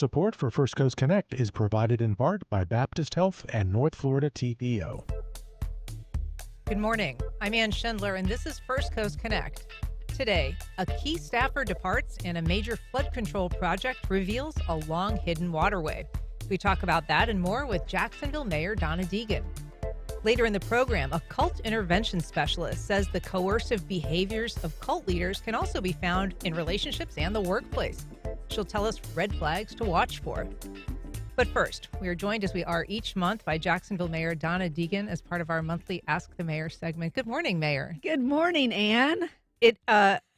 Support for First Coast Connect is provided in part by Baptist Health and North Florida TPO. Good morning. I'm Ann Schindler, and this is First Coast Connect. Today, a key staffer departs and a major flood control project reveals a long-hidden waterway. We talk about that and more with Jacksonville Mayor Donna Deegan. Later in the program, a cult intervention specialist says the coercive behaviors of cult leaders can also be found in relationships and the workplace. She'll tell us red flags to watch for. But first, we are joined as we are each month by Jacksonville Mayor Donna Deegan as part of our monthly Ask the Mayor segment. Good morning, Mayor. Good morning, Ann. It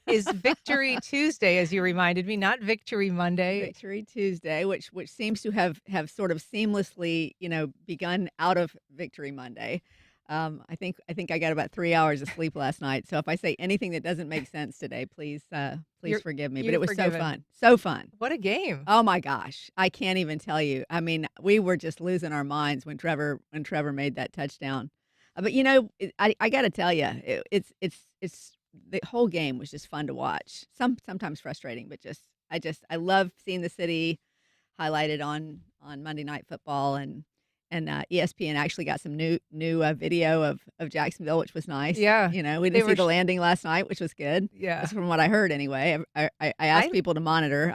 is Victory Tuesday, as you reminded me, not Victory Monday. Victory Tuesday, which seems to have sort of seamlessly, begun out of Victory Monday. I think I got about 3 hours of sleep last night. So if I say anything that doesn't make sense today, please forgive me. But it was forgiven. so fun. So fun. What a game. Oh my gosh. I can't even tell you. I mean, we were just losing our minds when Trevor made that touchdown. But I got to tell you, it's the whole game was just fun to watch. Sometimes frustrating, but I love seeing the city highlighted on Monday Night Football, and ESPN actually got some new video of Jacksonville, which was nice. Yeah. We didn't see the landing last night, which was good. Yeah. That's from what I heard anyway. I asked people to monitor.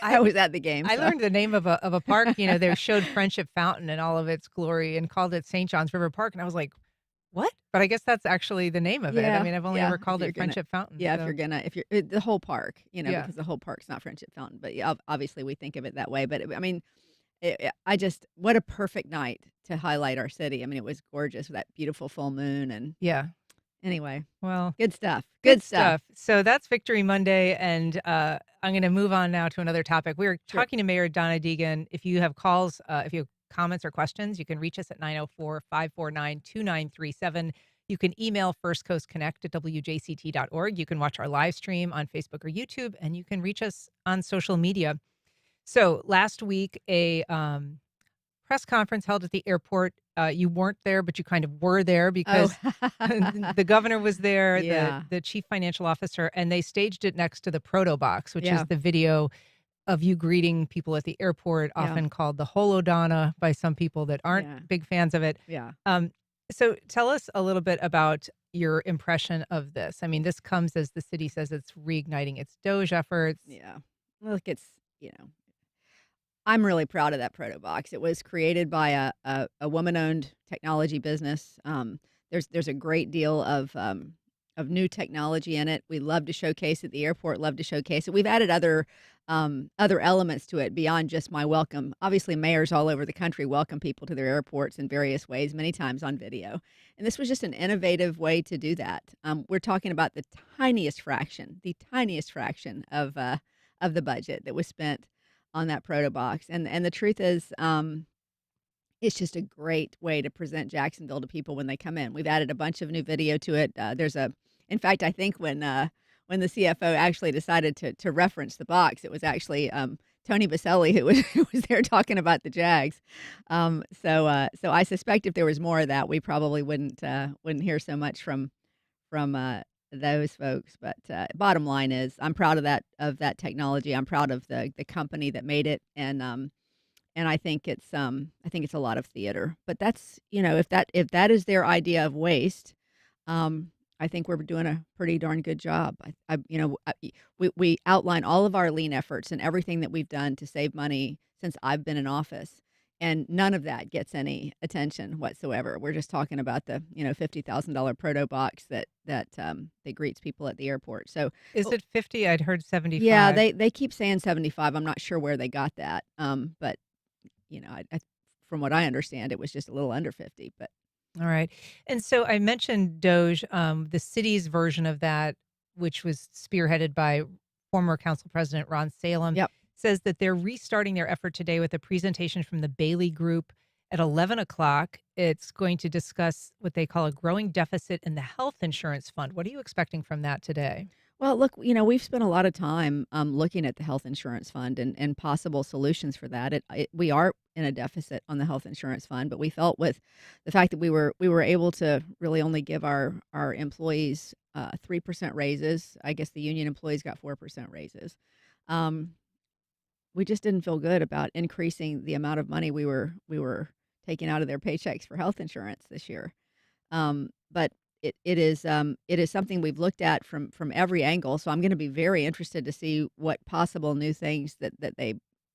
I was at the game. I learned the name of a park. They showed Friendship Fountain in all of its glory and called it St. John's River Park. And I was like, what? But I guess that's actually the name of it. I mean, I've only ever called it Friendship Fountain. Yeah, so. if you're the whole park, because the whole park's not Friendship Fountain. But yeah, obviously we think of it that way. But I mean, what a perfect night to highlight our city. I mean, it was gorgeous with that beautiful full moon. And anyway, well, good stuff. Good stuff. So that's Victory Monday. And I'm going to move on now to another topic. We're talking to Mayor Donna Deegan. If you have calls, if you have comments or questions, you can reach us at 904-549-2937. You can email firstcoastconnect@wjct.org. You can watch our live stream on Facebook or YouTube, and you can reach us on social media. So last week, a press conference held at the airport. You weren't there, but you kind of were there because the governor was there, the chief financial officer, and they staged it next to the proto box, which is the video of you greeting people at the airport, often called the Holodonna by some people that aren't big fans of it. Yeah. So tell us a little bit about your impression of this. I mean, this comes as the city says it's reigniting its Doge efforts. Yeah. Look, I'm really proud of that proto box. It was created by a woman-owned technology business. There's a great deal of new technology in it. We love to showcase it. The airport love to showcase it. We've added other elements to it beyond just my welcome. Obviously, mayors all over the country welcome people to their airports in various ways, many times on video. And this was just an innovative way to do that. We're talking about the tiniest fraction of the budget that was spent on that proto box. And the truth is, it's just a great way to present Jacksonville to people when they come in. We've added a bunch of new video to it. In fact, I think when the CFO actually decided to reference the box, it was actually Tony Baselli who was there talking about the Jags. So I suspect if there was more of that, we probably wouldn't hear so much from those folks. But bottom line is, I'm proud of that technology. I'm proud of the company that made it, and I think it's a lot of theater. But that's if that is their idea of waste, I think we're doing a pretty darn good job. We outline all of our lean efforts and everything that we've done to save money since I've been in office, and none of that gets any attention whatsoever. We're just talking about the $50,000 proto box that greets people at the airport. So is it 50? I'd heard 75. Yeah, they keep saying 75. I'm not sure where they got that. But from what I understand, it was just a little under 50. But all right. And so I mentioned Doge, the city's version of that, which was spearheaded by former council president Ron Salem, says that they're restarting their effort today with a presentation from the Bailey Group at 11 o'clock. It's going to discuss what they call a growing deficit in the health insurance fund. What are you expecting from that today? Well, look, we've spent a lot of time looking at the health insurance fund and possible solutions for that. We are in a deficit on the health insurance fund, but we felt with the fact that we were able to really only give our employees 3% raises. I guess the union employees got 4% raises. we just didn't feel good about increasing the amount of money we were taking out of their paychecks for health insurance this year. But it is something we've looked at from every angle. So I'm going to be very interested to see what possible new things that they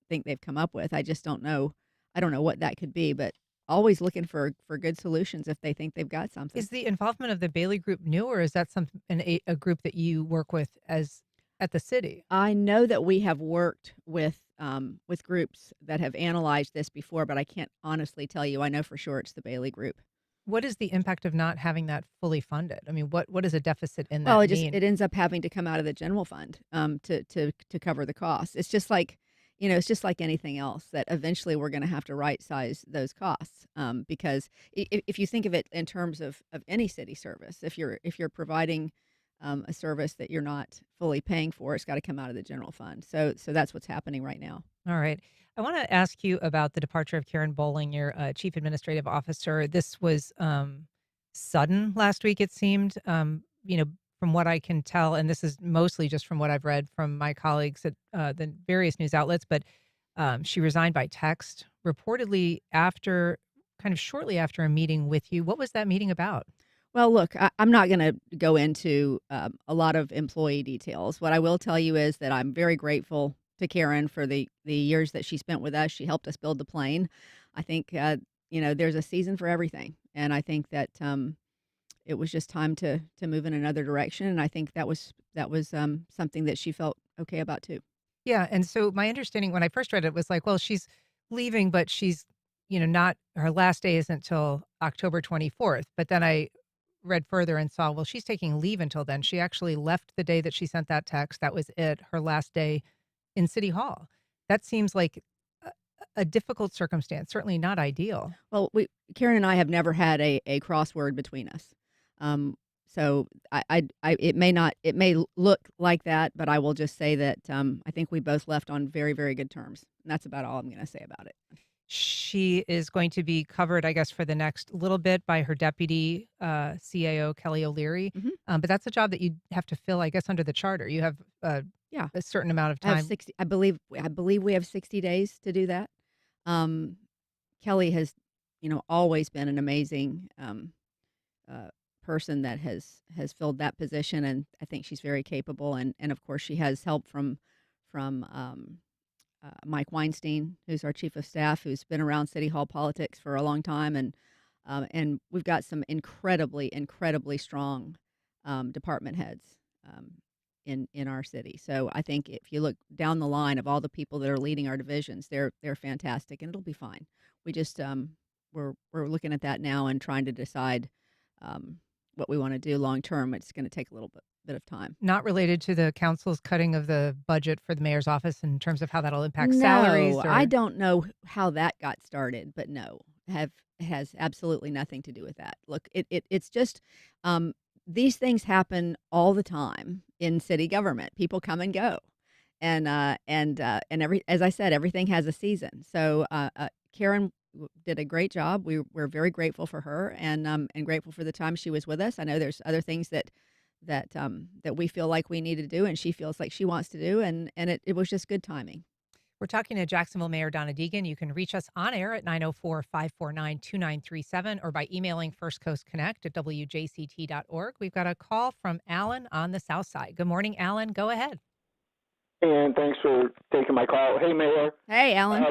think they've come up with. I just don't know. I don't know what that could be, but always looking for good solutions if they think they've got something. Is the involvement of the Bailey Group new, or is that a group that you work with as at the city? I know that we have worked with groups that have analyzed this before, but I can't honestly tell you. I know for sure it's the Bailey Group. What is the impact of not having that fully funded? I mean, what is a deficit in that Well, mean? it ends up having to come out of the general fund to cover the costs. It's just like, it's just like anything else that eventually we're going to have to right size those costs, because if you think of it in terms of any city service, if you're providing a service that you're not fully paying for, it's got to come out of the general fund. So that's what's happening right now. All right. I want to ask you about the departure of Karen Bowling, your chief administrative officer. This was sudden last week, it seemed. From what I can tell, and this is mostly just from what I've read from my colleagues at the various news outlets, but she resigned by text, reportedly kind of shortly after a meeting with you. What was that meeting about? Well, look, I'm not going to go into a lot of employee details. What I will tell you is that I'm very grateful to Karen for the years that she spent with us. She helped us build the plane. I think there's a season for everything, and I think that it was just time to move in another direction. And I think that was something that she felt okay about too. Yeah, and so my understanding when I first read it was like, well, she's leaving, but she's, not her last day isn't until October 24th. But then I read further and saw, well, she's taking leave until then. She actually left the day that she sent that text. That was it, her last day in City Hall. That seems like a difficult circumstance, certainly not ideal. Well, Karen and I have never had a crossword between us. So it may look like that, but I will just say that I think we both left on very, very good terms. And that's about all I'm going to say about it. She is going to be covered, I guess, for the next little bit by her deputy CAO, Kelly O'Leary. Mm-hmm. But that's a job that you have to fill, I guess, under the charter. You have Yeah, a certain amount of I have time. 60. I believe we have 60 days to do that. Kelly has, always been an amazing person that has filled that position, and I think she's very capable. And of course, she has help from Mike Weinstein, who's our chief of staff, who's been around City Hall politics for a long time, and we've got some incredibly strong department heads in our city. So I think if you look down the line of all the people that are leading our divisions, they're fantastic, and it'll be fine. We just we're looking at that now and trying to decide what we want to do long term. It's going to take a little bit of time. Not related to the council's cutting of the budget for the mayor's office in terms of how that'll impact No, salaries? I don't know how that got started, but no, it has absolutely nothing to do with that. Look, it's just these things happen all the time in city government. People come and go, and as I said, everything has a season. So Karen did a great job. We're very grateful for her, and grateful for the time she was with us. I know there's other things that we feel like we need to do, and she feels like she wants to do, and it was just good timing. We're talking to Jacksonville Mayor Donna Deegan. You can reach us on air at 904-549-2937 or by emailing firstcoastconnect@wjct.org. We've got a call from Alan on the South Side. Good morning, Alan. Go ahead. And thanks for taking my call. Hey, Mayor. Hey, Alan.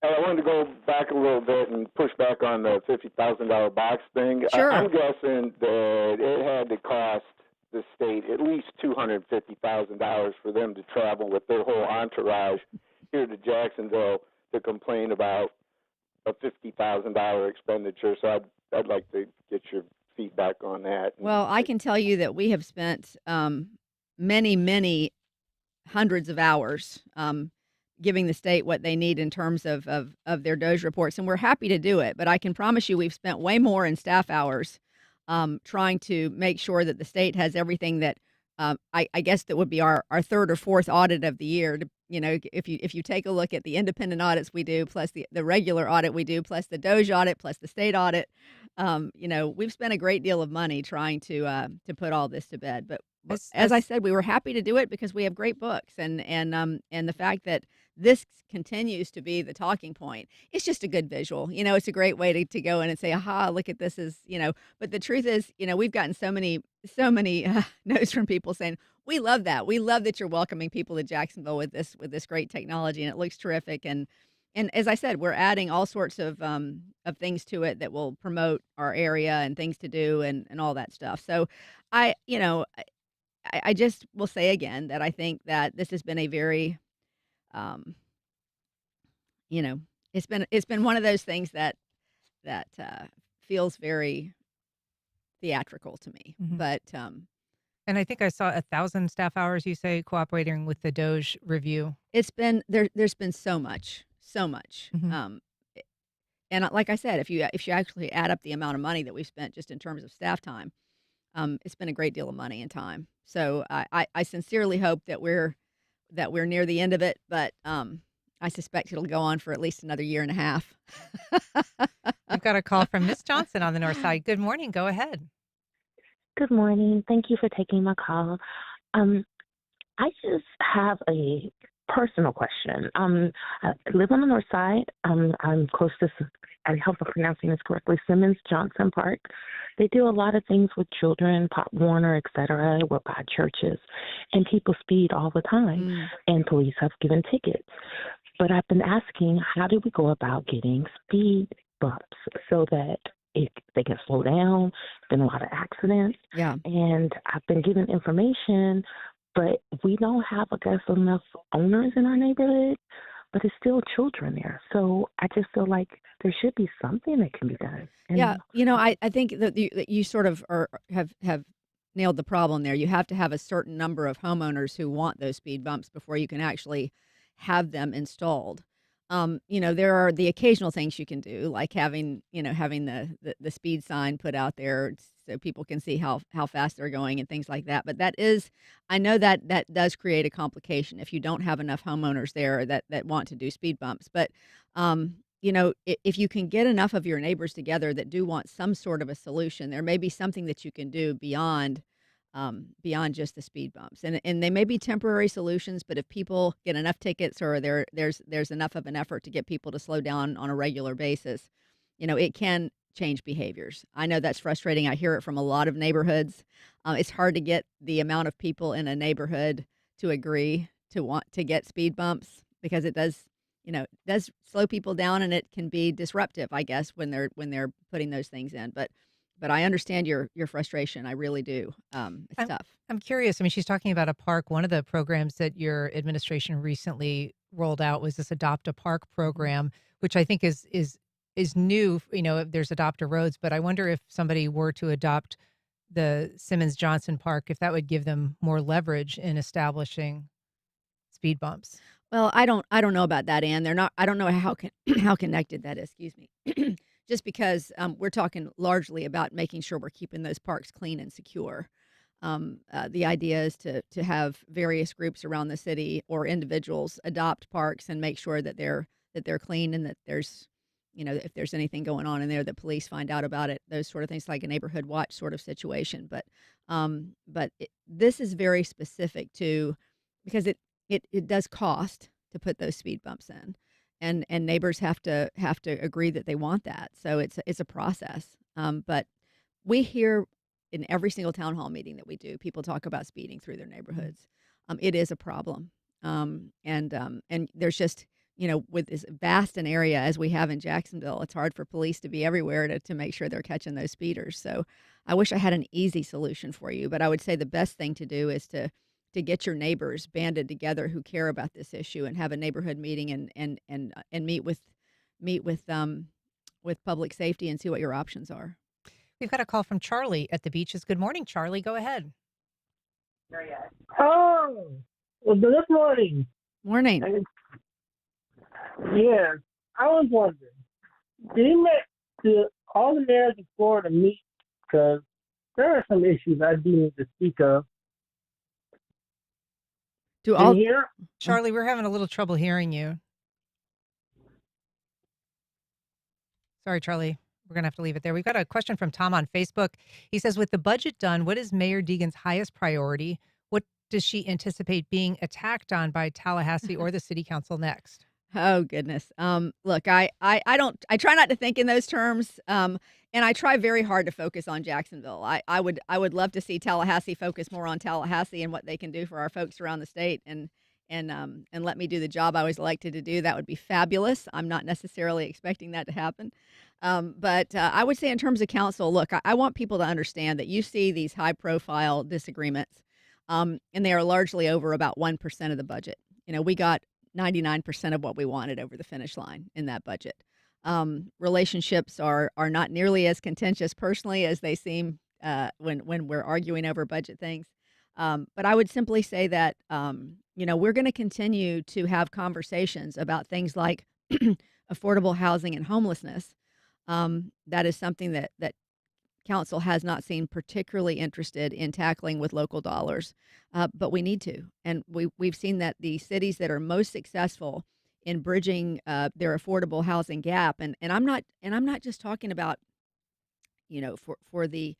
I wanted to go back a little bit and push back on the $50,000 box thing. Sure. I'm guessing that it had to cost the state at least $250,000 for them to travel with their whole entourage here to Jacksonville to complain about a $50,000 expenditure. So I'd like to get your feedback on that. Well, I can tell you that we have spent many hundreds of hours giving the state what they need in terms of their DOJ reports, and we're happy to do it. But I can promise you we've spent way more in staff hours trying to make sure that the state has everything that I guess that would be our third or fourth audit of the year. If you take a look at the independent audits we do, plus the regular audit we do, plus the DOJ audit, plus the state audit, we've spent a great deal of money trying to put all this to bed. But as I said, we were happy to do it because we have great books, and the fact that this continues to be the talking point, it's just a good visual. It's a great way to go in and say, "Aha, look at this," but the truth is, we've gotten so many notes from people saying, "We love that. We love that you're welcoming people to Jacksonville with this great technology, and it looks terrific." And as I said, we're adding all sorts of things to it that will promote our area and things to do and all that stuff. So I, you know, I just will say again that I think that this has been a very, um, you know, it's been one of those things that feels very theatrical to me. Mhm. But And I think I saw 1,000 staff hours, you say, cooperating with the Doge review. it's been there's been so much, so much. Mhm. And like I said, if you actually add up the amount of money that we've spent just in terms of staff time, it's been a great deal of money and time. So I sincerely hope that we're near the end of it, but I suspect it'll go on for at least another year and a half. We've got a call from Miss Johnson on the north side. Good morning. Go ahead. Good morning. Thank you for taking my call. Um, I just have a personal question. I live on the north side. I'm close to, I hope I'm pronouncing this correctly, Simmons Johnson Park. They do a lot of things with children, Pop Warner, etc., or by churches, and people speed all the time, Mm. and police have given tickets. But I've been asking, how do we go about getting speed bumps so that they can slow down? Been a lot of accidents, Yeah. and I've been given information, but we don't have, I guess, enough owners in our neighborhood, but it's still children there. So I just feel like there should be something that can be done. Yeah, And I think that you sort of have nailed the problem there. You have to have a certain number of homeowners who want those speed bumps before you can actually have them installed. There are the occasional things you can do, like having the speed sign put out there so people can see how fast they're going and things like that. But I know that does create a complication if you don't have enough homeowners there that want to do speed bumps. But if you can get enough of your neighbors together that do want some sort of a solution, there may be something that you can do beyond just the speed bumps. And they may be temporary solutions, but if people get enough tickets or there's enough of an effort to get people to slow down on a regular basis, it can change behaviors. I know that's frustrating. I hear it from a lot of neighborhoods. It's hard to get the amount of people in a neighborhood to agree to want to get speed bumps because it does slow people down, and it can be disruptive, I guess, when they're putting those things in. But I understand your frustration. I really do. It's tough. I'm curious. I mean, she's talking about a park. One of the programs that your administration recently rolled out was this Adopt a Park program, which I think is new. There's Adopt a Roads, but I wonder if somebody were to adopt the Simmons Johnson Park, if that would give them more leverage in establishing speed bumps. Well, I don't know about that, Ann. They're not. I don't know how connected that is. Excuse me. Just because we're talking largely about making sure we're keeping those parks clean and secure. The idea is to have various groups around the city or individuals adopt parks and make sure that they're clean and that there's if there's anything going on in there, that police find out about it. Those sort of things, like a neighborhood watch sort of situation. But this is very specific to because it does cost to put those speed bumps in. And neighbors have to agree that they want that. So it's a process. But we hear in every single town hall meeting that we do, people talk about speeding through their neighborhoods. It is a problem. And there's just with as vast an area as we have in Jacksonville, it's hard for police to be everywhere to make sure they're catching those speeders. So I wish I had an easy solution for you, but I would say the best thing to do is to get your neighbors banded together who care about this issue and have a neighborhood meeting and meet with public safety and see what your options are. We've got a call from Charlie at the Beaches. Good morning, Charlie. Go ahead. Oh, well, good morning. Morning. Yeah, I was wondering, do all the mayors of Florida meet? Because there are some issues I do need to speak of. Do Can all you hear? Charlie, we're having a little trouble hearing you. Sorry, Charlie. we're going to have to leave it there. We've got a question from Tom on Facebook. He says, with the budget done, what is Mayor Deegan's highest priority? What does she anticipate being attacked on by Tallahassee or the city council next? Oh goodness. Look, I try not to think in those terms. And I try very hard to focus on Jacksonville. I would love to see Tallahassee focus more on Tallahassee and what they can do for our folks around the state and let me do the job I was elected to do. That would be fabulous. I'm not necessarily expecting that to happen. But I would say in terms of council, look, I want people to understand that you see these high profile disagreements, and they are largely over about 1% of the budget. We got 99% of what we wanted over the finish line in that budget. Relationships are not nearly as contentious personally as they seem when we're arguing over budget things. But I would simply say that we're going to continue to have conversations about things like affordable housing and homelessness. That is something that council has not seemed particularly interested in tackling with local dollars, but we need to. And we've seen that the cities that are most successful in bridging their affordable housing gap, and I'm not just talking about for the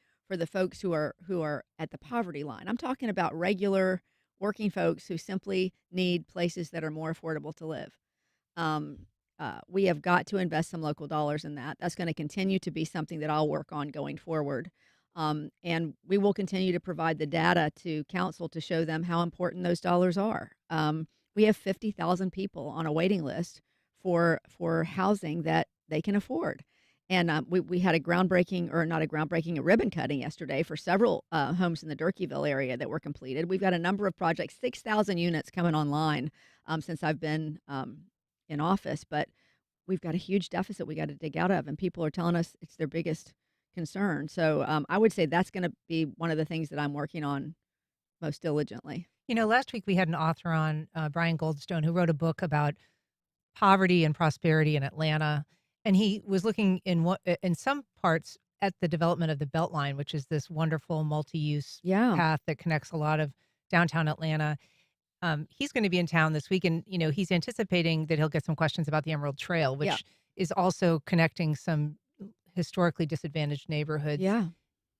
folks who are at the poverty line. I'm talking about regular working folks who simply need places that are more affordable to live. We have got to invest some local dollars in that. That's going to continue to be something that I'll work on going forward. And we will continue to provide the data to council to show them how important those dollars are. We have 50,000 people on a waiting list for housing that they can afford. And we had a ribbon cutting yesterday for several homes in the Durkeeville area that were completed. We've got a number of projects, 6,000 units coming online since I've been in office, but we've got a huge deficit we got to dig out of, and people are telling us it's their biggest concern. So I would say that's going to be one of the things that I'm working on most diligently. Last week we had an author on, Brian Goldstone, who wrote a book about poverty and prosperity in Atlanta. And he was looking in some parts at the development of the Beltline, which is this wonderful multi-use path that connects a lot of downtown Atlanta. He's going to be in town this week, and he's anticipating that he'll get some questions about the Emerald Trail, which is also connecting some historically disadvantaged neighborhoods. Yeah.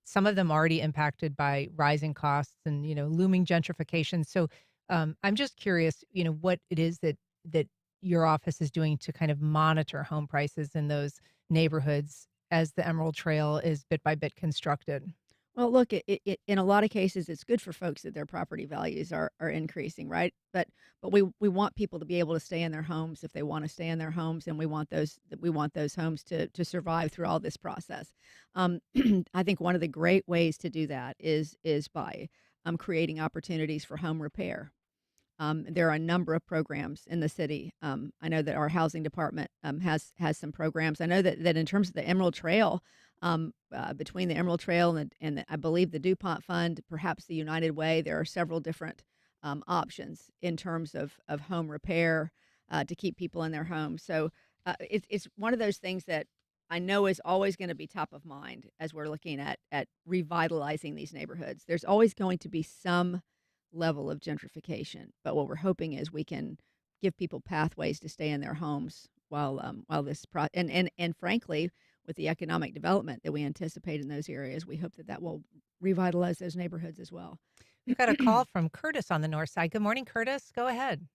Some of them already impacted by rising costs and looming gentrification. So I'm just curious, what it is that your office is doing to kind of monitor home prices in those neighborhoods as the Emerald Trail is bit by bit constructed. Well, look, it in a lot of cases, it's good for folks that their property values are increasing, right? But we want people to be able to stay in their homes if they want to stay in their homes, and we want those homes to survive through all this process. I think one of the great ways to do that is by creating opportunities for home repair. There are a number of programs in the city. I know that our housing department has some programs. I know that in terms of the Emerald Trail, between the Emerald Trail and I believe the DuPont Fund, perhaps the United Way, there are several different options in terms of home repair to keep people in their homes. So it's one of those things that I know is always going to be top of mind as we're looking at revitalizing these neighborhoods. There's always going to be some level of gentrification, but what we're hoping is we can give people pathways to stay in their homes while this and frankly, with the economic development that we anticipate in those areas, we hope that will revitalize those neighborhoods as well. We've got a call from Curtis on the north side. Good morning, Curtis. Go ahead.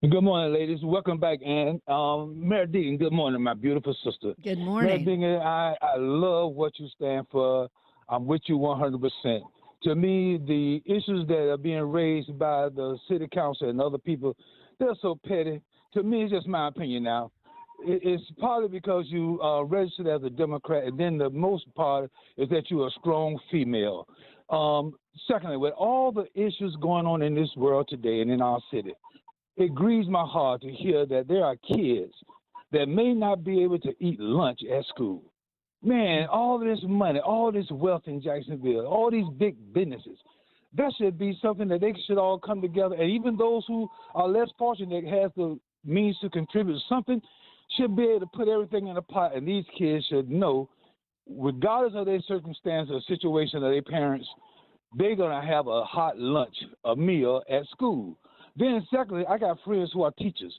Good morning, ladies. Welcome back, Ann. Mayor Deegan, good morning, my beautiful sister. Good morning. Mayor Deegan, I love what you stand for. I'm with you 100%. To me, the issues that are being raised by the city council and other people, they're so petty. To me, it's just my opinion now. It's partly because you registered as a Democrat, and then the most part is that you're a strong female. Secondly, with all the issues going on in this world today and in our city, it grieves my heart to hear that there are kids that may not be able to eat lunch at school. Man, all this money, all this wealth in Jacksonville, all these big businesses, that should be something that they should all come together. And even those who are less fortunate, that has the means to contribute something, should be able to put everything in a pot. And these kids should know, regardless of their circumstance or situation or their parents, they're going to have a hot lunch, a meal at school. Then secondly, I got friends who are teachers.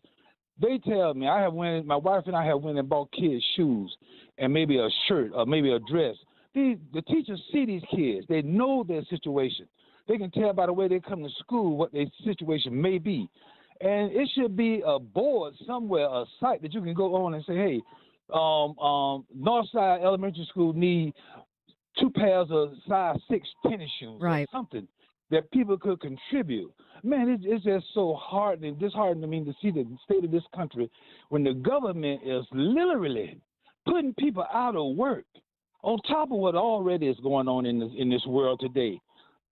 They tell me my wife and I have went and bought kids shoes and maybe a shirt or maybe a dress. The teachers see these kids. They know their situation. They can tell by the way they come to school what their situation may be. And it should be a board somewhere, a site that you can go on and say, hey, Northside Elementary School need 2 pairs of size 6 tennis shoes Right. or something that people could contribute. Man, it's just so disheartening to me to see the state of this country when the government is literally putting people out of work on top of what already is going on in this world today.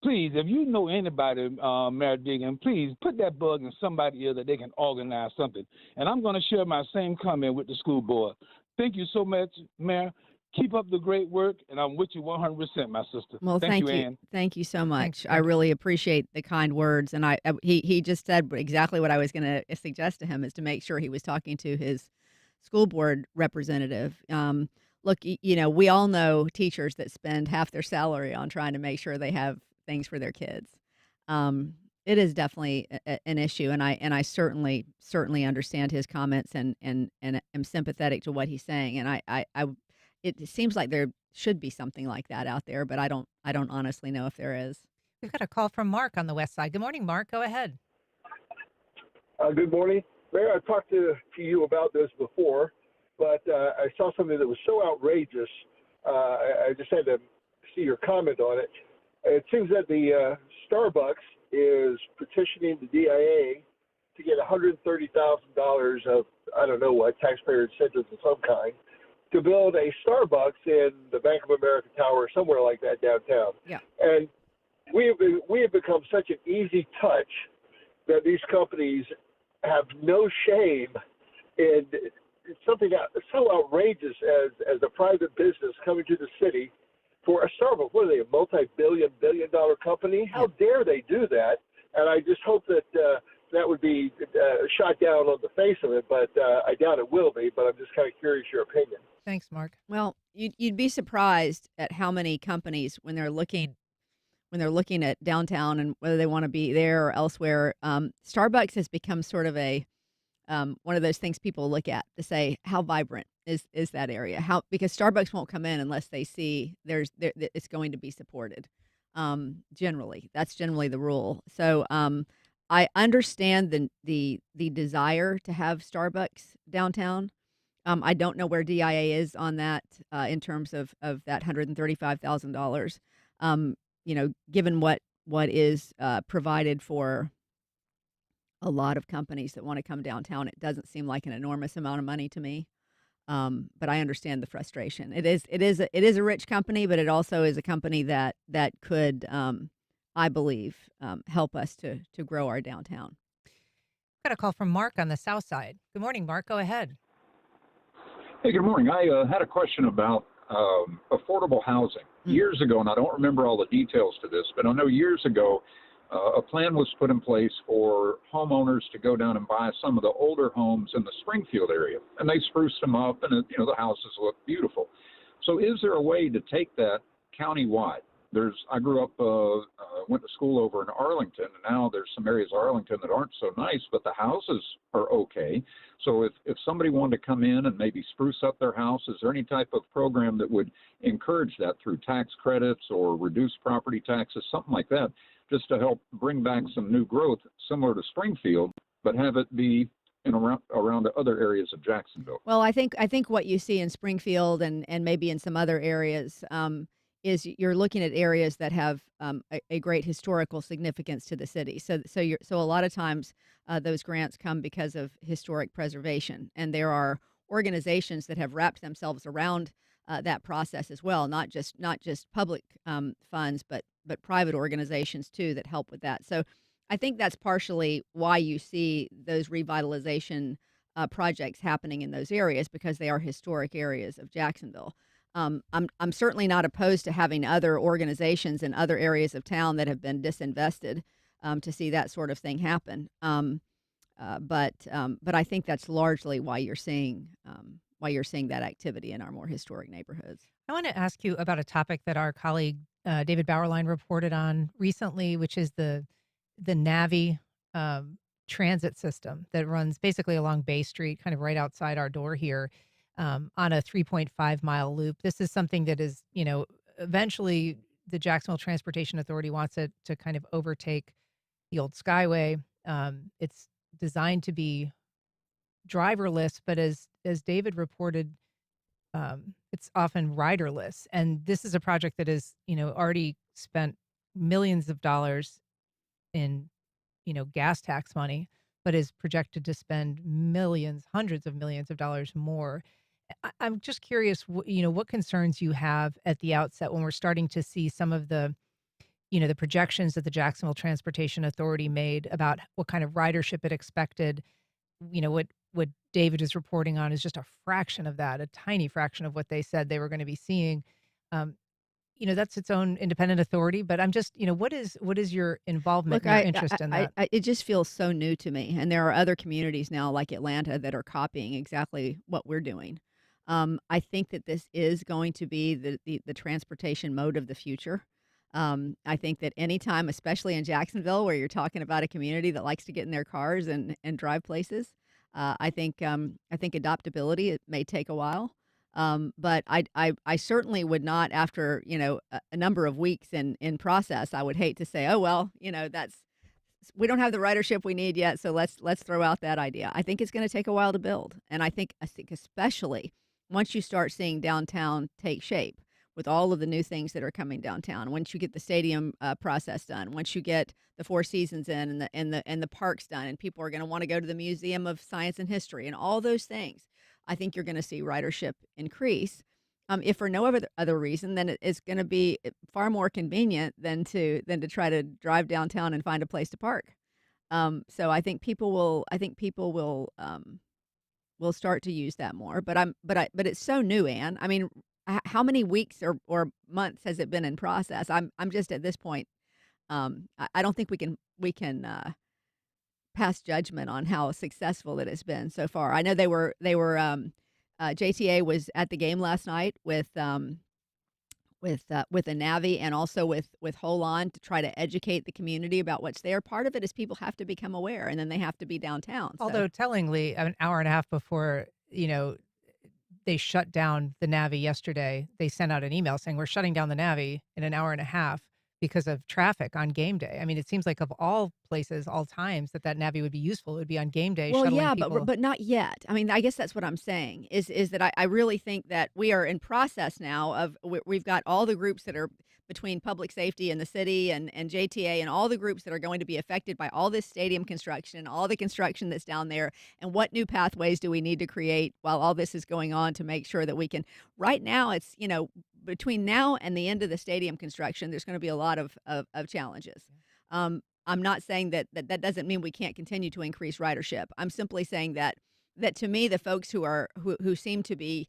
Please, if you know anybody, Mayor Deegan, please put that bug in somebody's ear that they can organize something. And I'm going to share my same comment with the school board. Thank you so much, Mayor. Keep up the great work, and I'm with you 100%, my sister. Well, thank you. Ann. Thank you so much. Thanks, I Fred. really appreciate the kind words. And he just said exactly what I was going to suggest to him, is to make sure he was talking to his school board representative. Look, we all know teachers that spend half their salary on trying to make sure they have things for their kids. It is definitely an issue, and I certainly understand his comments and am sympathetic to what he's saying. And it seems like there should be something like that out there, but I don't honestly know if there is. We've got a call from Mark on the west side. Good morning, Mark. Go ahead. Good morning. Mayor, I talked to you about this before, but I saw something that was so outrageous, I just had to see your comment on it. It seems that the Starbucks is petitioning the DIA to get $130,000 of, I don't know what, taxpayer incentives of some kind, to build a Starbucks in the Bank of America Tower or somewhere like that downtown. Yeah. And we have become such an easy touch that these companies have no shame in something so outrageous as a private business coming to the city for a Starbucks. What are they, a multi-billion-dollar company? How dare they do that? And I just hope that that would be shot down on the face of it, but I doubt it will be. But I'm just kind of curious your opinion. Thanks, Mark. Well, you'd be surprised at how many companies, when they're looking at downtown and whether they want to be there or elsewhere, Starbucks has become sort of a one of those things people look at to say, how vibrant is that area? Because Starbucks won't come in unless they see it's going to be supported. Generally, that's generally the rule. So I understand the desire to have Starbucks downtown. I don't know where DIA is on that in terms of that $135,000. Given what is provided for a lot of companies that want to come downtown, it doesn't seem like an enormous amount of money to me. But I understand the frustration. It is a rich company, but it also is a company that could, I believe, help us to grow our downtown. Got a call from Mark on the south side. Good morning, Mark. Go ahead. Hey, good morning. I had a question about affordable housing. Years ago, and I don't remember all the details to this, but I know years ago, a plan was put in place for homeowners to go down and buy some of the older homes in the Springfield area, and they spruced them up, and the houses look beautiful. So, is there a way to take that countywide? I grew up, went to school over in Arlington, and now there's some areas of Arlington that aren't so nice, but the houses are okay. So if somebody wanted to come in and maybe spruce up their house, is there any type of program that would encourage that through tax credits or reduce property taxes, something like that, just to help bring back some new growth similar to Springfield, but have it be around the other areas of Jacksonville? Well, I think what you see in Springfield and maybe in some other areas is you're looking at areas that have a great historical significance to the city. So a lot of times those grants come because of historic preservation, and there are organizations that have wrapped themselves around that process as well, not just public funds, but private organizations too that help with that. So I think that's partially why you see those revitalization projects happening in those areas, because they are historic areas of Jacksonville. I'm certainly not opposed to having other organizations in other areas of town that have been disinvested to see that sort of thing happen. But I think that's largely why you're seeing that activity in our more historic neighborhoods. I want to ask you about a topic that our colleague David Bauerlein reported on recently, which is the Navy transit system that runs basically along Bay Street, kind of right outside our door here, on a 3.5-mile loop. This is something that is, eventually the Jacksonville Transportation Authority wants it to kind of overtake the old Skyway. It's designed to be driverless, but as David reported, it's often riderless. And this is a project that is, already spent millions of dollars in, gas tax money, but is projected to spend millions, hundreds of millions of dollars more. I'm just curious, what concerns you have at the outset when we're starting to see some of the projections that the Jacksonville Transportation Authority made about what kind of ridership it expected. What David is reporting on is just a fraction of that, a tiny fraction of what they said they were going to be seeing. Um, that's its own independent authority, but I'm just, what is your involvement, Look, your interest in that? it just feels so new to me, and there are other communities now like Atlanta that are copying exactly what we're doing. I think that this is going to be the transportation mode of the future. I think that anytime, especially in Jacksonville, where you're talking about a community that likes to get in their cars and drive places, I think adoptability, it may take a while. But I certainly would not, after a number of weeks in process, I would hate to say, oh well, that's we don't have the ridership we need yet, so let's throw out that idea. I think it's going to take a while to build, and I think especially once you start seeing downtown take shape with all of the new things that are coming downtown. Once you get the stadium process done, once you get the Four Seasons in and the parks done, and people are going to want to go to the Museum of Science and History and all those things, I think you're going to see ridership increase. If for no other reason, then it's going to be far more convenient than to try to drive downtown and find a place to park. So I think people will start to use that more. But it's so new, Ann. I mean, how many weeks or months has it been in process? I'm just at this point. I don't think we can pass judgment on how successful it has been so far. I know they were JTA was at the game last night with the Navy and also with Hold On to try to educate the community about what's there. Part of it is people have to become aware, and then they have to be downtown. So. Although tellingly, an hour and a half before, they shut down the Navy yesterday, they sent out an email saying we're shutting down the Navy in an hour and a half because of traffic on game day. I mean, it seems like of all places, all times that Navy would be useful, it would be on game day. Well, shuttling yeah, people. but not yet. I mean, I guess that's what I'm saying is that I really think that we are in process now of we've got all the groups that are between public safety and the city and JTA and all the groups that are going to be affected by all this stadium construction and all the construction that's down there, and what new pathways do we need to create while all this is going on to make sure that we can. Right now, it's between now and the end of the stadium construction, there's going to be a lot of challenges. I'm not saying that doesn't mean we can't continue to increase ridership. I'm simply saying that to me, the folks who seem to be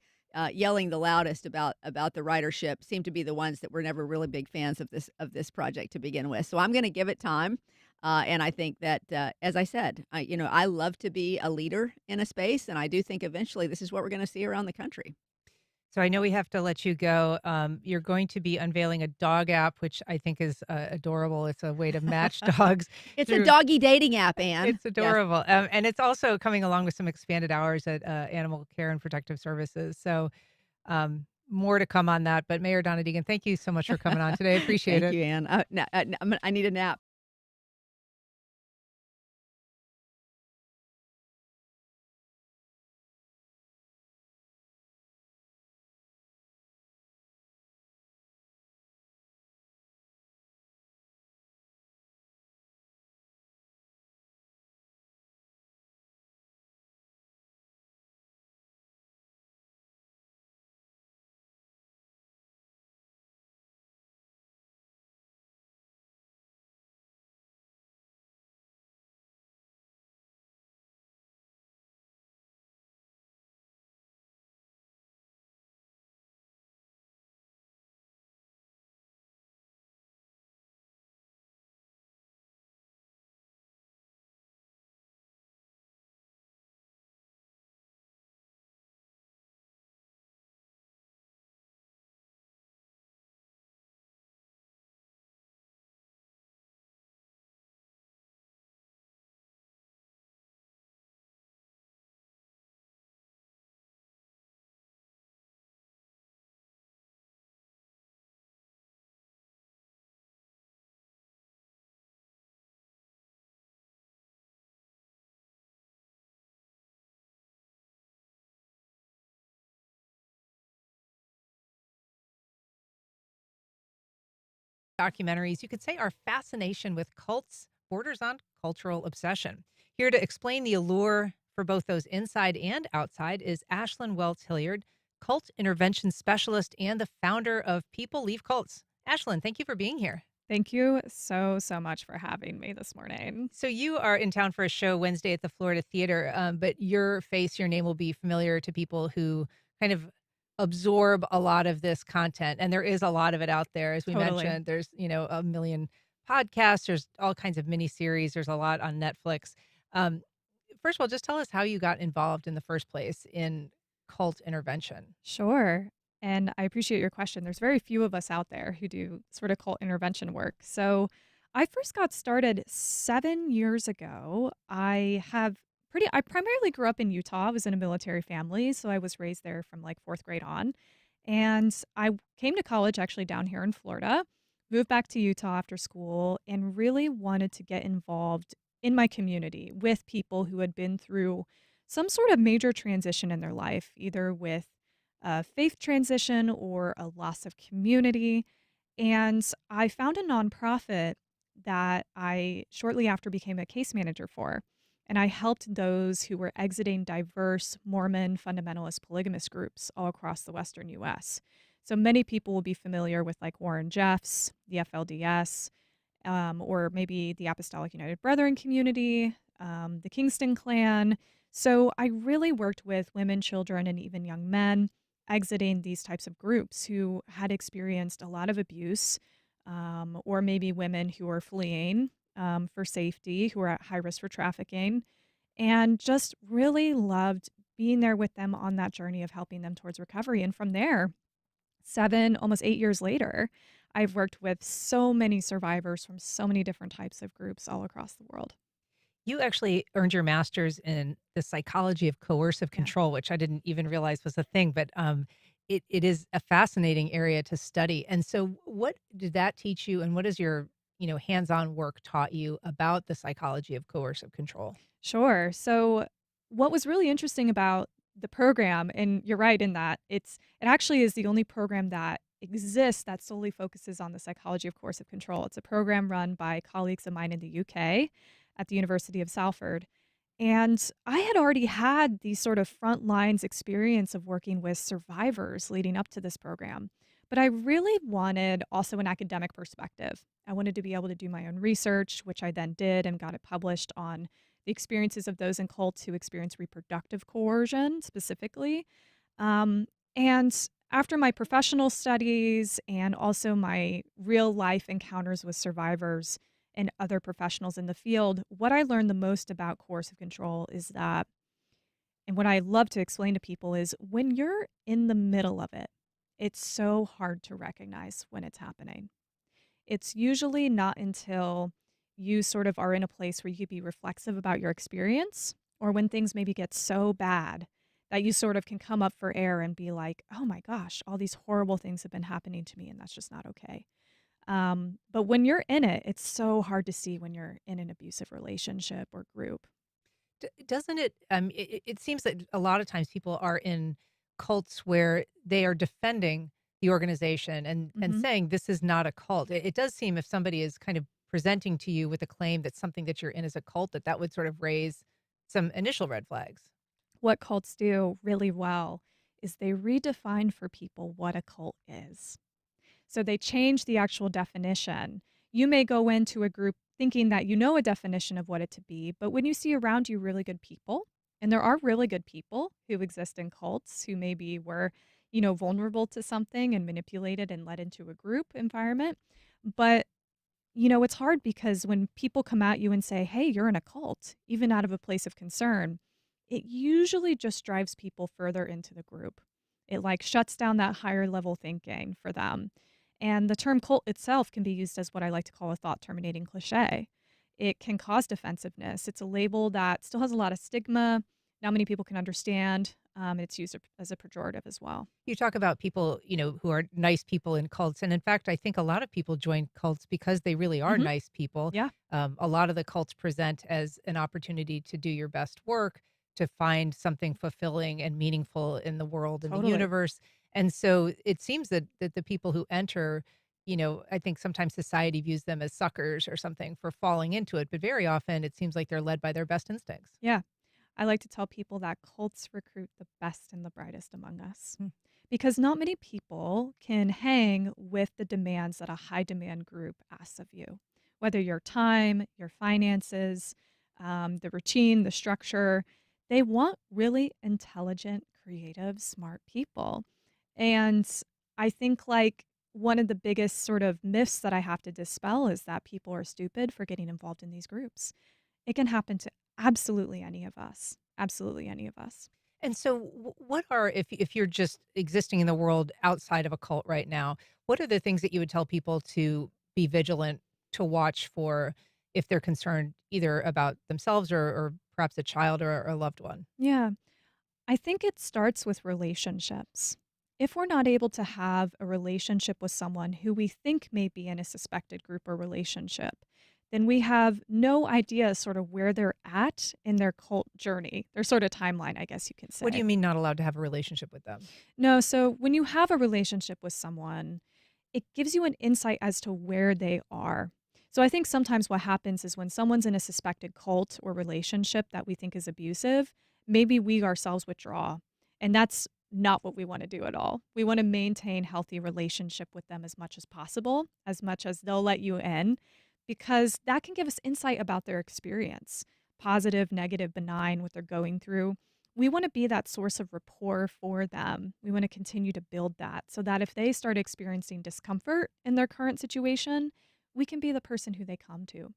yelling the loudest about the ridership seem to be the ones that were never really big fans of this project to begin with. So I'm going to give it time, and I think that as I said, I love to be a leader in a space, and I do think eventually this is what we're going to see around the country. So I know we have to let you go. You're going to be unveiling a dog app, which I think is adorable. It's a way to match dogs. It's a doggy dating app, Ann. It's adorable. Yes. And it's also coming along with some expanded hours at Animal Care and Protective Services. So more to come on that. But Mayor Donna Deegan, thank you so much for coming on today. I appreciate it. Thank you, Ann. I need a nap. documentaries, you could say our fascination with cults borders on cultural obsession. Here to explain the allure for both those inside and outside is Ashlen Weltz Hilliard, cult intervention specialist and the founder of People Leave Cults. Ashlen, thank you for being here. Thank you so much for having me this morning. So you are in town for a show Wednesday at the Florida Theater, but your name will be familiar to people who kind of absorb a lot of this content. And there is a lot of it out there. As we Totally. mentioned, there's, a million podcasts, there's all kinds of mini series, there's a lot on Netflix. Um, First of all, just tell us how you got involved in the first place in cult intervention. Sure. And I appreciate your question. There's very few of us out there who do sort of cult intervention work. So I first got started 7 years ago. I primarily grew up in Utah. I was in a military family, so I was raised there from like fourth grade on. And I came to college actually down here in Florida, moved back to Utah after school, and really wanted to get involved in my community with people who had been through some sort of major transition in their life, either with a faith transition or a loss of community. And I found a nonprofit that I shortly after became a case manager for. And I helped those who were exiting diverse Mormon fundamentalist polygamous groups all across the Western US. So many people will be familiar with like Warren Jeffs, the FLDS, or maybe the Apostolic United Brethren community, the Kingston Clan. So I really worked with women, children, and even young men exiting these types of groups who had experienced a lot of abuse, or maybe women who are fleeing for safety, who are at high risk for trafficking, and just really loved being there with them on that journey of helping them towards recovery. And from there, almost 8 years later, I've worked with so many survivors from so many different types of groups all across the world. You actually earned your master's in the psychology of coercive Yeah. control, which I didn't even realize was a thing, but it is a fascinating area to study. And so what did that teach you, and what has your hands-on work taught you about the psychology of coercive control? Sure. So what was really interesting about the program, and you're right in that it actually is the only program that exists that solely focuses on the psychology of coercive control. It's a program run by colleagues of mine in the UK at the University of Salford. And I had already had these sort of front lines experience of working with survivors leading up to this program. But I really wanted also an academic perspective. I wanted to be able to do my own research, which I then did and got it published on the experiences of those in cults who experience reproductive coercion specifically. And after my professional studies and also my real life encounters with survivors and other professionals in the field, what I learned the most about coercive control is that, and what I love to explain to people is when you're in the middle of it, it's so hard to recognize when it's happening. It's usually not until you sort of are in a place where you could be reflexive about your experience, or when things maybe get so bad that you sort of can come up for air and be like, oh my gosh, all these horrible things have been happening to me, and that's just not okay. But when you're in it, it's so hard to see when you're in an abusive relationship or group. Doesn't it, it seems that a lot of times people are in cults where they are defending the organization and Mhm. saying this is not a cult. It does seem if somebody is kind of presenting to you with a claim that something that you're in is a cult, that would sort of raise some initial red flags. What cults do really well is they redefine for people what a cult is. So they change the actual definition. You may go into a group thinking that you know a definition of what it to be, but when you see around you really good people, and there are really good people who exist in cults who maybe were, vulnerable to something and manipulated and led into a group environment. But, it's hard because when people come at you and say, hey, you're in a cult, even out of a place of concern, it usually just drives people further into the group. It like shuts down that higher level thinking for them. And the term cult itself can be used as what I like to call a thought terminating cliche. It can cause defensiveness. It's a label that still has a lot of stigma. Not many people can understand. It's used as a pejorative as well. You talk about people, who are nice people in cults. And in fact, I think a lot of people join cults because they really are Mhm. nice people. Yeah. A lot of the cults present as an opportunity to do your best work, to find something fulfilling and meaningful in the world and the Totally. universe. And so it seems that the people who enter, I think sometimes society views them as suckers or something for falling into it, but very often it seems like they're led by their best instincts. Yeah. I like to tell people that cults recruit the best and the brightest among us Hmm. because not many people can hang with the demands that a high demand group asks of you, whether your time, your finances, the routine, the structure. They want really intelligent, creative, smart people. And I think like one of the biggest sort of myths that I have to dispel is that people are stupid for getting involved in these groups. It can happen to absolutely any of us. Absolutely any of us. And so, what are if you're just existing in the world outside of a cult right now? What are the things that you would tell people to be vigilant to watch for if they're concerned either about themselves or perhaps a child or a loved one? Yeah. I think it starts with relationships. If we're not able to have a relationship with someone who we think may be in a suspected group or relationship, then we have no idea sort of where they're at in their cult journey, their sort of timeline, I guess you can What do say. you mean not allowed to have a relationship with them? No, so when you have a relationship with someone, it gives you an insight as to where they are. So I think sometimes what happens is when someone's in a suspected cult or relationship that we think is abusive, maybe we ourselves withdraw. And that's not what we want to do at all. We want to maintain healthy relationship with them as much as they'll let you in, because that can give us insight about their experience, positive, negative, benign, what they're going through. We want to be that source of rapport for them. We want to continue to build that so that if they start experiencing discomfort in their current situation, we can be the person who they come to.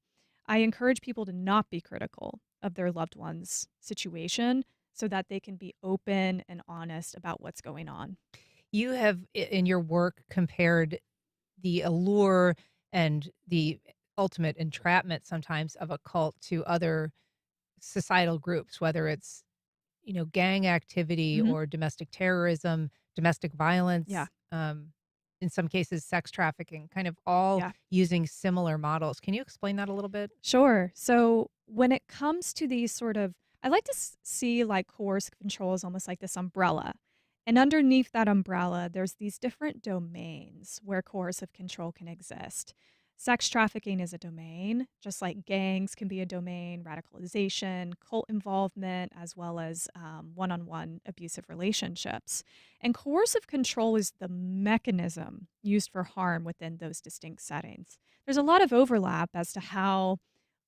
I encourage people to not be critical of their loved one's situation so that they can be open and honest about what's going on. You have in your work compared the allure and the ultimate entrapment sometimes of a cult to other societal groups, whether it's gang activity Mhm. or domestic terrorism, domestic violence, Yeah. in some cases, sex trafficking, kind of all Yeah. using similar models. Can you explain that a little bit? Sure. So when it comes to these sort of, I like to see like coercive control as almost like this umbrella. And underneath that umbrella, there's these different domains where coercive control can exist. Sex trafficking is a domain, just like gangs can be a domain, radicalization, cult involvement, as well as one on one abusive relationships. And coercive control is the mechanism used for harm within those distinct settings. There's a lot of overlap as to how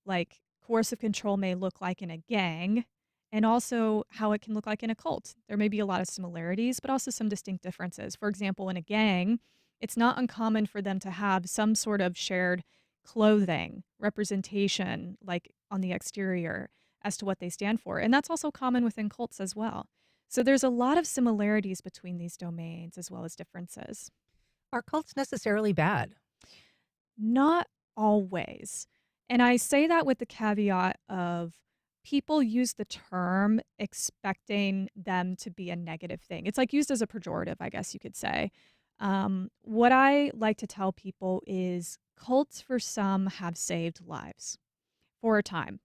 like coercive control may look like in a gang and also how it can look like in a cult. There may be a lot of similarities, but also some distinct differences. For example, in a gang, it's not uncommon for them to have some sort of shared clothing representation, like on the exterior, as to what they stand for. And that's also common within cults as well. So there's a lot of similarities between these domains as well as differences. Are cults necessarily bad? Not always. And I say that with the caveat of people use the term expecting them to be a negative thing. It's like used as a pejorative, I guess you could say. What I like to tell people is cults for some have saved lives for a time.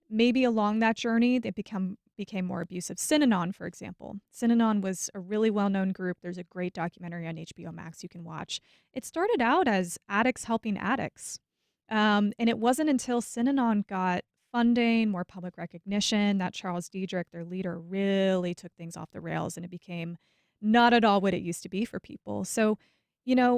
Maybe along that journey, they became more abusive. Synanon, for example. Synanon was a really well-known group. There's a great documentary on HBO Max you can watch. It started out as addicts helping addicts. And it wasn't until Synanon got funding, more public recognition, that Charles Diedrich, their leader, really took things off the rails and it became not at all what it used to be for people. So,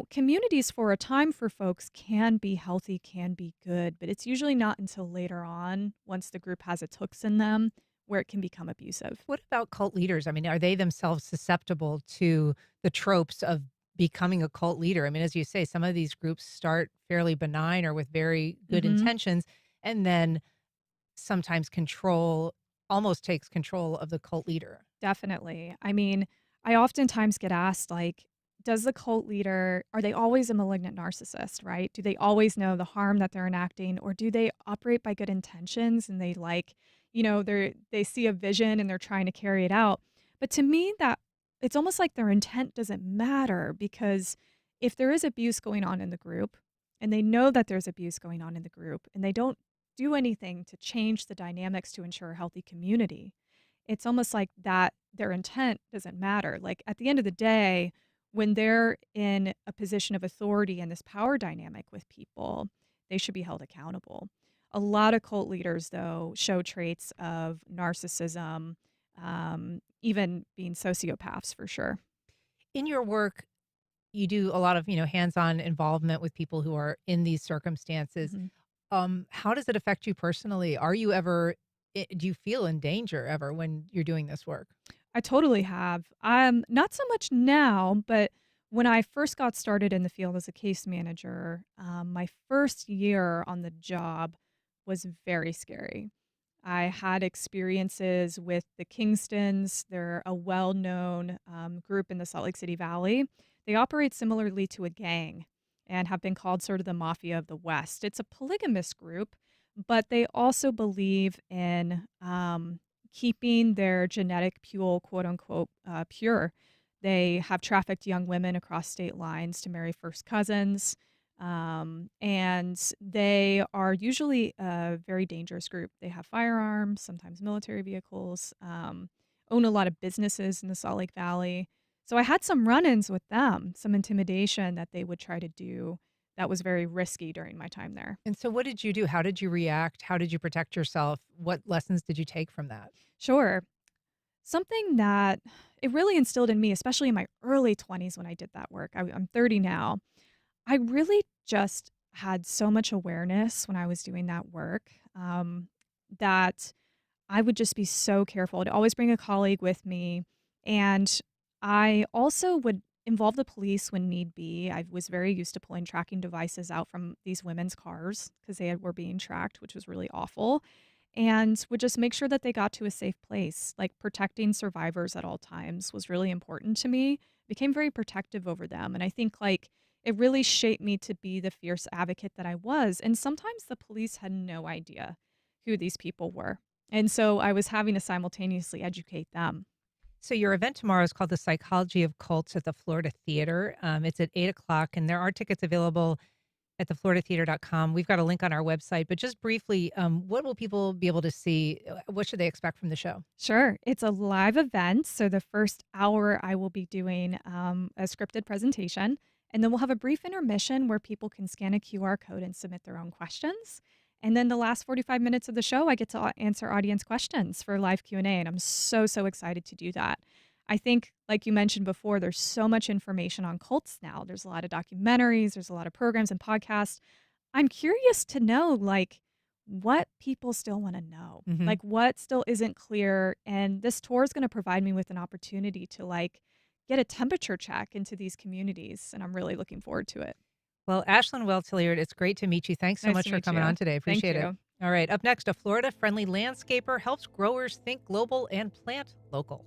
communities for a time for folks can be healthy, can be good, but it's usually not until later on, once the group has its hooks in them, where it can become abusive. What about cult leaders? I mean, are they themselves susceptible to the tropes of becoming a cult leader? I mean, as you say, some of these groups start fairly benign or with very good hmm intentions, and then sometimes control almost takes control of the cult leader. Definitely. I mean, I oftentimes get asked, like, does the cult leader, are they always a malignant narcissist, right? Do they always know the harm that they're enacting, or do they operate by good intentions and they like, they see a vision and they're trying to carry it out? But to me, that it's almost like their intent doesn't matter because if there is abuse going on in the group and they know that there's abuse going on in the group and they don't do anything to change the dynamics to ensure a healthy community, it's almost like that their intent doesn't matter. Like at the end of the day, when they're in a position of authority and this power dynamic with people, they should be held accountable. A lot of cult leaders, though, show traits of narcissism, even being sociopaths for sure. In your work, you do a lot of, hands-on involvement with people who are in these circumstances. Mhm. How does it affect you personally? Are you ever do you feel in danger ever when you're doing this work? I totally have. Not so much now, but when I first got started in the field as a case manager, my first year on the job was very scary. I had experiences with the Kingstons. They're a well known group in the Salt Lake City Valley. They operate similarly to a gang and have been called sort of the mafia of the West. It's a polygamous group, but they also believe in keeping their genetic pool, quote unquote, pure. They have trafficked young women across state lines to marry first cousins. And they are usually a very dangerous group. They have firearms, sometimes military vehicles, own a lot of businesses in the Salt Lake Valley. So I had some run ins with them, some intimidation that they would try to do that was very risky during my time there. And so what did you do? How did you react? How did you protect yourself? What lessons did you take from that? Sure. Something that it really instilled in me, especially in my early 20s when I did that work. I'm 30 now. I really just had so much awareness when I was doing that work that I would just be so careful. I'd always bring a colleague with me. And I also would involve the police when need be. I was very used to pulling tracking devices out from these women's cars because were being tracked, which was really awful. And would just make sure that they got to a safe place. Like protecting survivors at all times was really important to me. Became very protective over them. And I think it really shaped me to be the fierce advocate that I was. And sometimes the police had no idea who these people were. And so I was having to simultaneously educate them. So your event tomorrow is called The Psychology of Cults at the Florida Theater. It's at 8 o'clock, and there are tickets available at thefloridatheater.com. We've got a link on our website, but just briefly, what will people be able to see? What should they expect from the show? Sure. It's a live event. So the first hour, I will be doing a scripted presentation. And then we'll have a brief intermission where people can scan a QR code and submit their own questions. And then the last 45 minutes of the show, I get to answer audience questions for live Q&A. And I'm so excited to do that. I think, like you mentioned before, there's so much information on cults now. There's a lot of documentaries, there's a lot of programs and podcasts. I'm curious to know, what people still want to know, Mhm. what still isn't clear. And this tour is going to provide me with an opportunity to, get a temperature check into these communities. And I'm really looking forward to it. Well, Ashlen Weltz Hilliard, it's great to meet you. Thanks so Nice much to for meet coming you. on today. Thank Appreciate it. you. All right, up next, a Florida-friendly landscaper helps growers think global and plant local.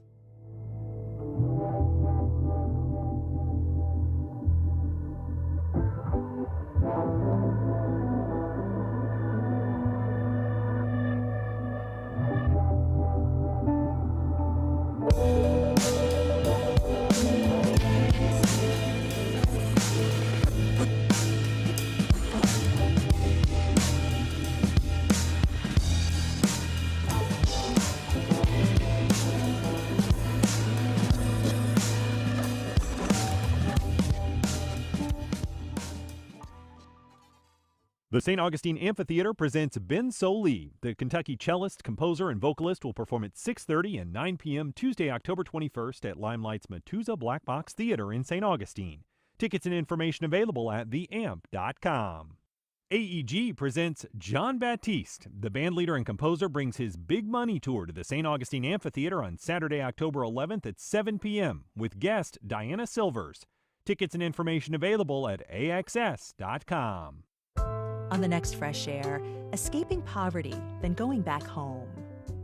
The St. Augustine Amphitheater presents Ben Sollee. The Kentucky cellist, composer, and vocalist will perform at 6:30 and 9 p.m. Tuesday, October 21st at Limelight's Matuza Black Box Theater in St. Augustine. Tickets and information available at theamp.com. AEG presents John Baptiste. The bandleader and composer brings his Big Money Tour to the St. Augustine Amphitheater on Saturday, October 11th at 7 p.m. with guest Diana Silvers. Tickets and information available at axs.com. On the next Fresh Air, escaping poverty, then going back home.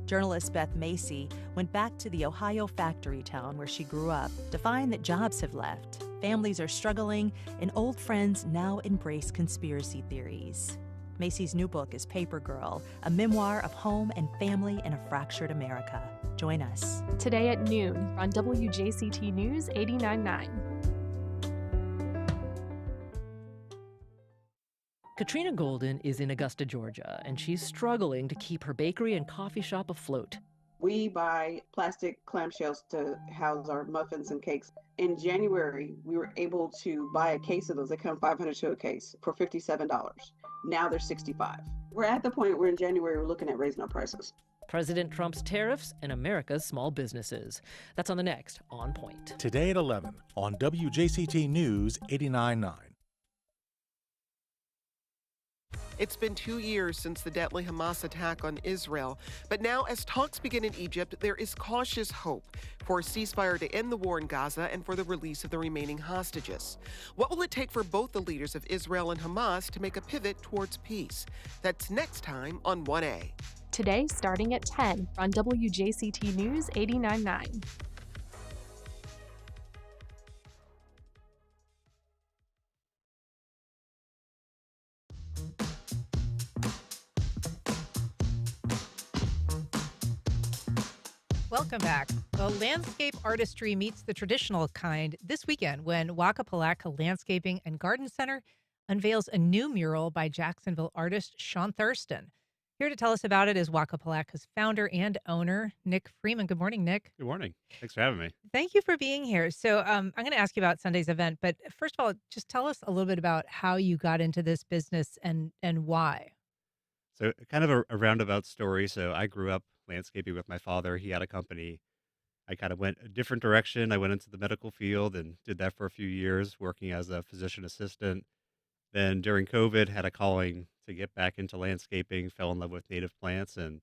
Journalist Beth Macy went back to the Ohio factory town where she grew up to find that jobs have left, families are struggling, and old friends now embrace conspiracy theories. Macy's new book is Paper Girl, a memoir of home and family in a fractured America. Join us. Today at noon on WJCT News 89.9. Katrina Golden is in Augusta, Georgia, and she's struggling to keep her bakery and coffee shop afloat. We buy plastic clamshells to house our muffins and cakes. In January, we were able to buy a case of those. They come 500 to a case for $57. Now they're 65. We're at the point where in January we're looking at raising our prices. President Trump's tariffs and America's small businesses. That's on the next On Point. Today at 11 on WJCT News 89.9. It's been 2 years since the deadly Hamas attack on Israel, but now as talks begin in Egypt, there is cautious hope for a ceasefire to end the war in Gaza and for the release of the remaining hostages. What will it take for both the leaders of Israel and Hamas to make a pivot towards peace? That's next time on 1A. Today, starting at 10 on WJCT News 89.9. Welcome back. Well, landscape artistry meets the traditional kind this weekend when Wakapalaka Landscaping and Garden Center unveils a new mural by Jacksonville artist Sean Thurston. Here to tell us about it is Wakapalaka's founder and owner, Nick Freeman. Good morning, Nick. Good morning. Thanks for having me. Thank you for being here. So I'm going to ask you about Sunday's event, but first of all, just tell us a little bit about how you got into this business and why. So kind of a roundabout story. So I grew up landscaping with my father. He had a company. I kind of went a different direction. I went into the medical field and did that for a few years, working as a physician assistant. Then during COVID, had a calling to get back into landscaping, fell in love with native plants, and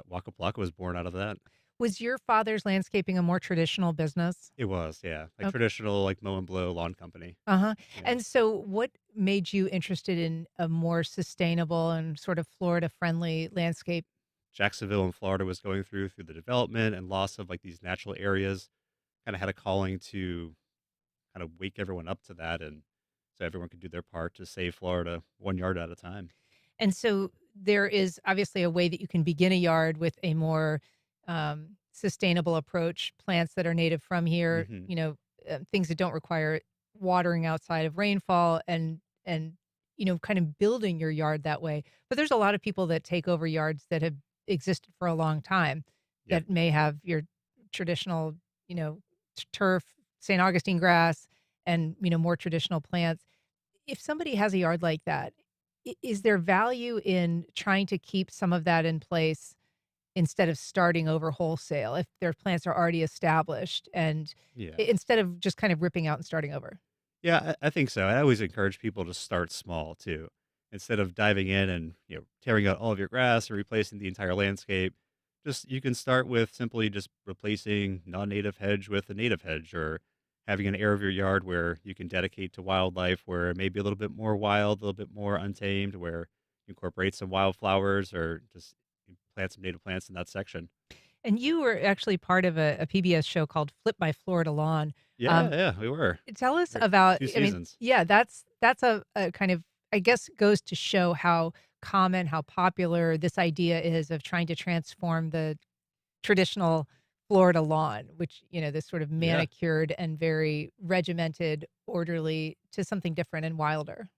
Waka Flocka was born out of that. Was your father's landscaping a more traditional business? It was, yeah. Like Okay. traditional, like mow and blow lawn company. Uh-huh. Yeah. And so what made you interested in a more sustainable and sort of Florida-friendly landscape? Jacksonville in Florida was going through the development and loss of like these natural areas. Kind of had a calling to kind of wake everyone up to that, and so everyone could do their part to save Florida 1 yard at a time. And so there is obviously a way that you can begin a yard with a more sustainable approach, plants that are native from here, hmm things that don't require watering outside of rainfall and kind of building your yard that way. But there's a lot of people that take over yards that have existed for a long time Yep. that may have your traditional, turf, St. Augustine grass and, more traditional plants. If somebody has a yard like that, is there value in trying to keep some of that in place instead of starting over wholesale if their plants are already established and Yeah. instead of just kind of ripping out and starting over? Yeah, I think so. I always encourage people to start small too. Instead of diving in and tearing out all of your grass or replacing the entire landscape, just you can start with simply just replacing non-native hedge with a native hedge, or having an area of your yard where you can dedicate to wildlife, where it may be a little bit more wild, a little bit more untamed, where you incorporate some wildflowers or just plant some native plants in that section. And you were actually part of a PBS show called Flip My Florida Lawn. Yeah, yeah, we were. Tell us For about, two I mean, seasons. yeah, that's a kind of, I guess, goes to show how common, how popular this idea is of trying to transform the traditional Florida lawn, which, this sort of Yeah. manicured and very regimented, orderly to something different and wilder.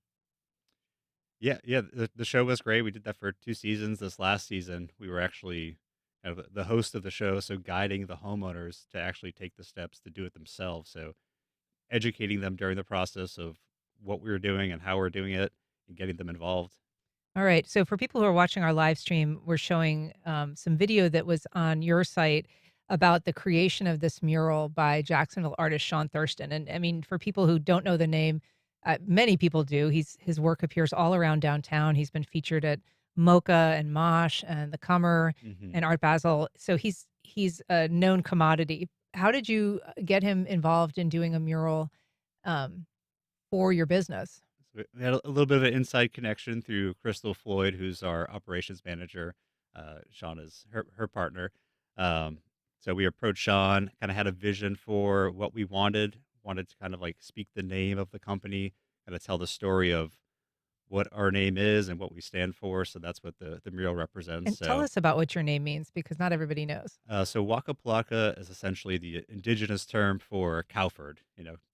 Yeah. The show was great. We did that for 2 seasons. This last season, we were actually kind of the host of the show, so guiding the homeowners to actually take the steps to do it themselves. So educating them during the process of what we were doing and how we're doing it, and getting them involved. All right. So for people who are watching our live stream, we're showing some video that was on your site about the creation of this mural by Jacksonville artist Sean Thurston. And I mean, for people who don't know the name, many people do. His work appears all around downtown. He's been featured at Mocha and Mosh and the Comer hmm and Art Basel. So he's a known commodity. How did you get him involved in doing a mural for your business? So we had a little bit of an inside connection through Crystal Floyd, who's our operations manager. Sean is her partner. So we approached Sean, kind of had a vision for what we wanted to kind of like speak the name of the company, kind of tell the story of what our name is and what we stand for. So that's what the mural represents. And tell So, us about what your name means because not everybody knows. so Waka Palaka is essentially the indigenous term for Cowford.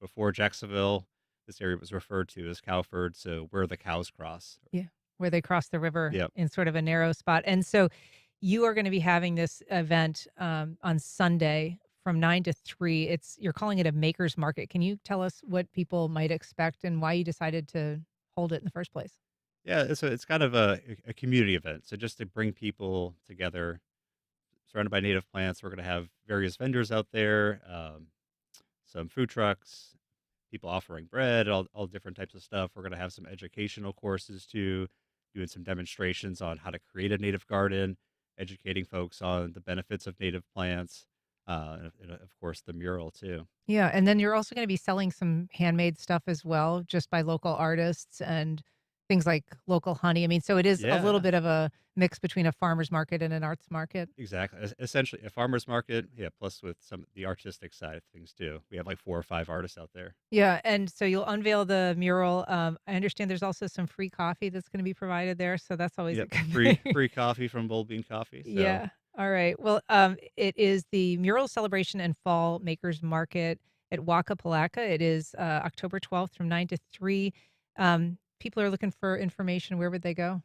Before Jacksonville, this area was referred to as Cowford. So where the cows cross. Yeah, where they cross the river Yep. in sort of a narrow spot. And so you are going to be having this event on Sunday from 9 to 3. You're calling it a maker's market. Can you tell us what people might expect and why you decided to hold it in the first place? Yeah, it's kind of a community event. So just to bring people together, surrounded by native plants, we're going to have various vendors out there, some food trucks, people offering bread, all different types of stuff. We're going to have some educational courses too, doing some demonstrations on how to create a native garden, educating folks on the benefits of native plants, and of course the mural too. Yeah, and then you're also going to be selling some handmade stuff as well, just by local artists and things like local honey. I mean, so it is a little Yeah, bit of a mix between a farmer's market and an arts market. exactly. Essentially, a farmer's market. Yeah, plus with some the artistic side of things too. We have like 4 or 5 artists out there. Yeah, and so you'll unveil the mural. I understand there's also some free coffee that's going to be provided there, so that's always a Yep, good free thing. free coffee from Bold Bean Coffee. So Yeah. All right. Well, it is the Mural Celebration and Fall Makers Market at Waka Palaka. It is October 12th from 9 to 3. People are looking for information. Where would they go?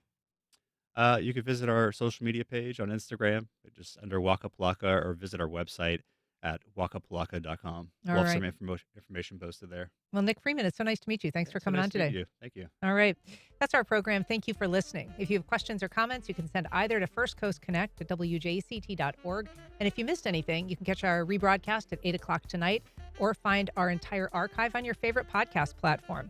you could visit our social media page on Instagram, just under Waka Palaka, or visit our website at wakapalaka.com. All We'll have some right. information posted there. Well, Nick Freeman, it's so nice to meet you. Thanks for It's so coming nice on to meet today. you. Thank you. All right. That's our program. Thank you for listening. If you have questions or comments, you can send either to First Coast Connect at WJCT.org. And if you missed anything, you can catch our rebroadcast at 8 o'clock tonight or find our entire archive on your favorite podcast platform.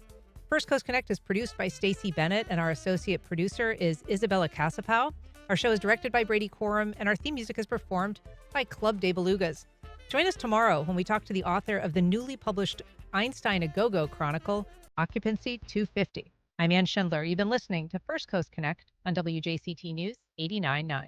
First Coast Connect is produced by Stacey Bennett, and our associate producer is Isabella Casapow. Our show is directed by Brady Corum, and our theme music is performed by Club de Belugas. Join us tomorrow when we talk to the author of the newly published Einstein a Go-Go Chronicle, Occupancy 250. I'm Ann Schindler. You've been listening to First Coast Connect on WJCT News 89.9.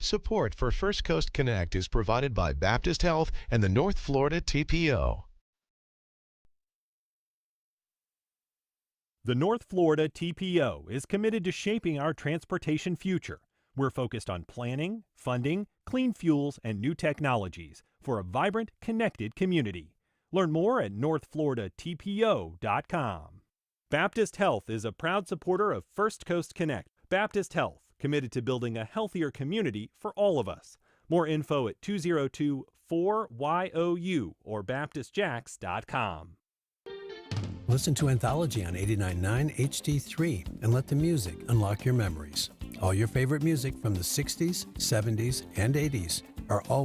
Support for First Coast Connect is provided by Baptist Health and the North Florida TPO. The North Florida TPO is committed to shaping our transportation future. We're focused on planning, funding, clean fuels, and new technologies for a vibrant, connected community. Learn more at northfloridatpo.com. Baptist Health is a proud supporter of First Coast Connect. Baptist Health, committed to building a healthier community for all of us. More info at 202-4YOU or baptistjacks.com. Listen to Anthology on 89.9 HD3 and let the music unlock your memories. All your favorite music from the 60s, 70s, and 80s are always